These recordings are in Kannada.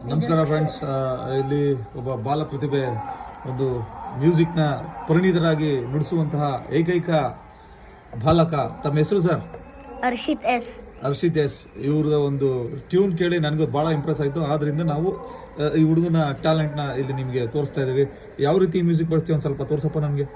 ನಮಸ್ಕಾರ ಫ್ರೆಂಡ್ಸ್. ಇಲ್ಲಿ ಒಬ್ಬ ಬಾಲ ಪ್ರತಿಭೆ ಒಂದು ಮ್ಯೂಸಿಕ್ನ ಪರಿಣಿತರಾಗಿ ನುಡಿಸುವಂತಹ ಏಕೈಕ ಬಾಲಕ. ತಮ್ಮ ಹೆಸರು ಸರ್? ಹರ್ಷಿತ್ ಎಸ್. ಇವ್ರದ ಒಂದು ಟ್ಯೂನ್ ಕೇಳಿ ನನಗೂ ಭಾಳ ಇಂಪ್ರೆಸ್ ಆಯಿತು. ಆದ್ದರಿಂದ ನಾವು ಈ ಹುಡುಗನ ಟ್ಯಾಲೆಂಟ್ನ ಇಲ್ಲಿ ನಿಮಗೆ ತೋರಿಸ್ತಾ ಇದ್ದೀವಿ. ಯಾವ ರೀತಿ ಮ್ಯೂಸಿಕ್ ಬರ್ತೀವಿ ಒಂದು ಸ್ವಲ್ಪ ತೋರಿಸಪ್ಪ ನಮಗೆ.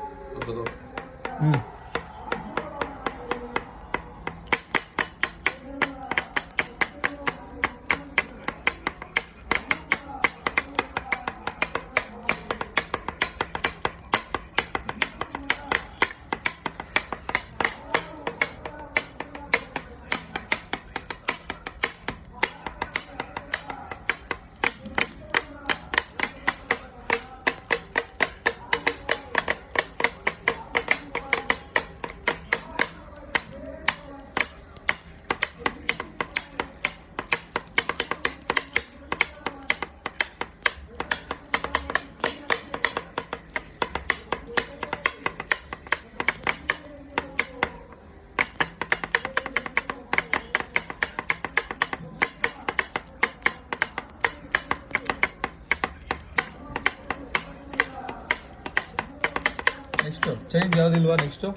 Next change ಯಾವುದಿಲ್ವಾ? ನೆಕ್ಸ್ಟು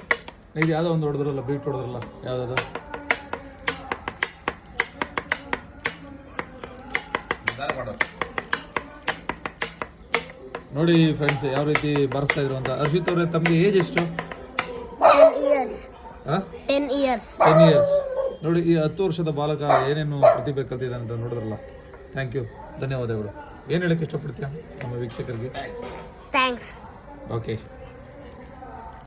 ಇದು ಯಾವುದೋ ಒಂದು ಹೊಡೆದ್ರಲ್ಲ, ಬೀಟ್ ಹೊಡೆದ್ರಲ್ಲ, ಯಾವುದದು? ನೋಡಿ ಫ್ರೆಂಡ್ಸ್ ಯಾವ ರೀತಿ ಬಾರಿಸ್ತಾ ಇದ್ರು ಅಂತ. ಹರ್ಷಿತ್ ಅವರೇ, ತಮಗೆ ಏಜ್ ಎಷ್ಟು? 10 years. ನೋಡಿ, ಈ 10 ವರ್ಷದ ಬಾಲಕ ಏನೇನು ಪ್ರತಿಭೆ ಕಲ್ತಿದ್ದಾನೆ ಅಂತ ನೋಡಿದ್ರಲ್ಲ. ಥ್ಯಾಂಕ್ ಯು, ಧನ್ಯವಾದಗಳು. ಏನು ಹೇಳಕ್ಕೆ ಇಷ್ಟಪಡ್ತೀಯ ನಮ್ಮ ವೀಕ್ಷಕರಿಗೆ? ಥ್ಯಾಂಕ್ಸ್. ಓಕೆ.